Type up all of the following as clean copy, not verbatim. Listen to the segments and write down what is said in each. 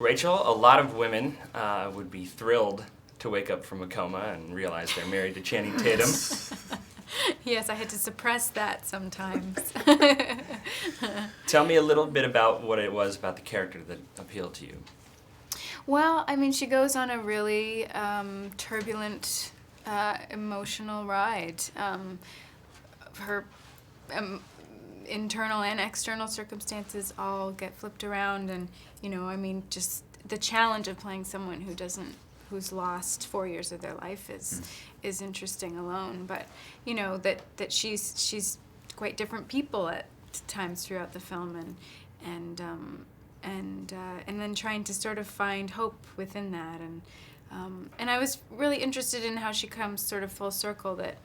Rachel, a lot of women would be thrilled to wake up from a coma and realize they're married to Channing Tatum. Yes, I had to suppress that sometimes. Tell me a little bit about what it was about the character that appealed to you. Well, I mean, she goes on a really turbulent, emotional ride. Her internal and external circumstances all get flipped around, and I mean, just the challenge of playing someone who's lost 4 years of their life is interesting alone. But that she's quite different people at times throughout the film, and then trying to sort of find hope within that, and I was really interested in how she comes sort of full circle. That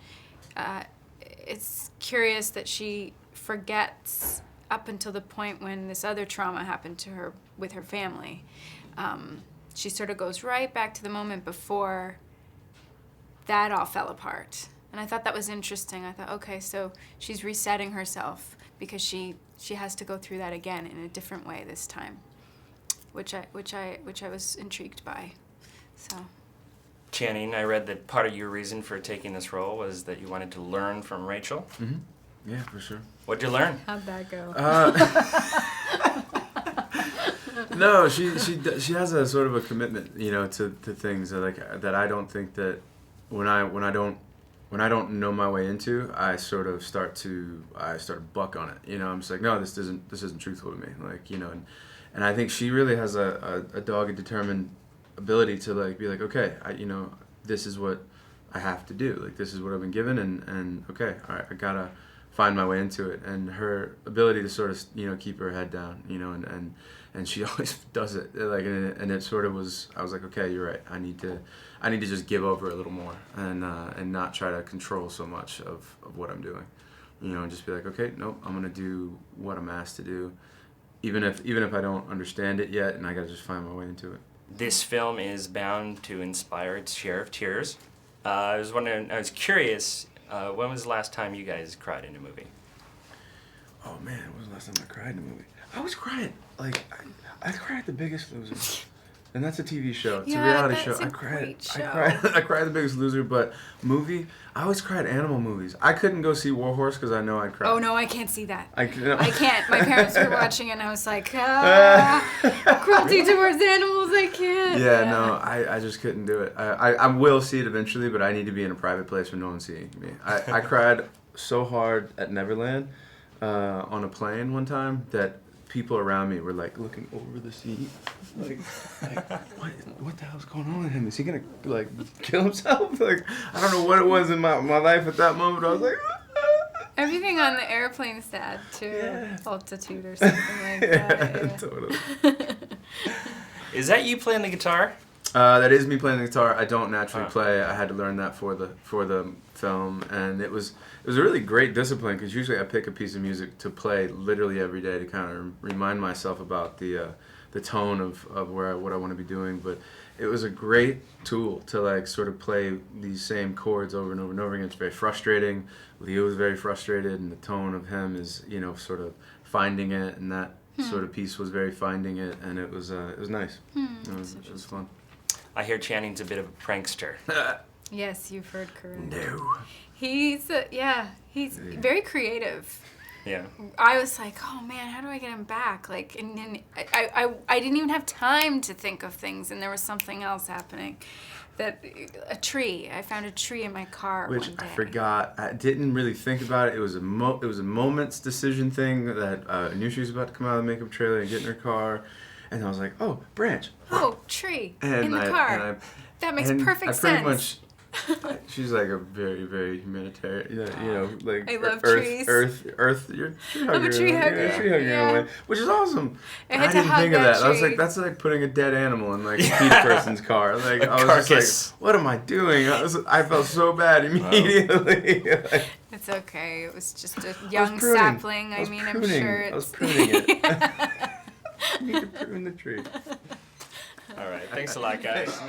it's curious that she forgets up until the point when this other trauma happened to her with her family. She sort of goes right back to the moment before that all fell apart. And I thought that was interesting. I thought, okay, so she's resetting herself because she has to go through that again in a different way this time, which I was intrigued by. So. Channing, I read that part of your reason for taking this role was that you wanted to learn from Rachel. Mm-hmm. Yeah, for sure. What'd you learn? How'd that go? No, she has a sort of a commitment, to things that I don't think that when I don't know my way into, I sort of start to buck on it. I'm just like, no, this isn't truthful to me. And I think she really has a dogged, determined ability to be like, okay, this is what I have to do. This is what I've been given, and okay, all right, I gotta find my way into it. And her ability to sort of keep her head down, and she always does it. And it sort of was. I was like, okay, you're right. I need to just give over a little more and not try to control so much of what I'm doing, and just be like, okay, nope, I'm gonna do what I'm asked to do, even if I don't understand it yet, and I gotta just find my way into it. This film is bound to inspire its share of tears. I was curious, when was the last time you guys cried in a movie? Oh man, when was the last time I cried in a movie? I was crying, I cried at The Biggest Loser. And that's a TV show. It's a reality show. I cried at The Biggest Loser, but movie, I always cry at animal movies. I couldn't go see War Horse because I know I'd cry. Oh no, I can't see that. I can't. My parents were watching it and I was like, cruelty towards animals, I can't. Yeah, no, I just couldn't do it. I will see it eventually, but I need to be in a private place where no one's seeing me. I cried so hard at Neverland on a plane one time that people around me were looking over the seat, what the hell's going on with him? Is he gonna kill himself? I don't know what it was in my life at that moment. I was like, everything on the airplane's sad too. Yeah. Altitude or something like that. Yeah. Totally. Is that you playing the guitar? That is me playing the guitar. I don't naturally play. I had to learn that for the film, and it was a really great discipline because usually I pick a piece of music to play literally every day to kind of remind myself about the tone of what I want to be doing. But it was a great tool to sort of play these same chords over and over and over again. It's very frustrating. Leo was very frustrated, and the tone of him is sort of finding it, and that sort of piece was very finding it, and it was nice. It was fun. I hear Channing's a bit of a prankster. Yes, you've heard correct. No. He's very creative. Yeah. I was like, oh man, how do I get him back? And then I didn't even have time to think of things, and there was something else happening. I found a tree in my car which one day. I forgot. I didn't really think about it. It was a moment's decision thing that I knew she was about to come out of the makeup trailer and get in her car. And I was like, oh, branch. Oh, tree in the car. That makes perfect sense. She's a very, very humanitarian, I love trees. Earth, you're a tree hugger. I'm a tree hugger. Tree hugger in a way, which is awesome. I didn't think of that. I was like, that's like putting a dead animal in a peach person's car. I was just like, what am I doing? I felt so bad immediately. It's okay. It was just a young sapling. I'm sure it's... I was pruning it. You need to prune the tree. All right. Thanks a lot, guys.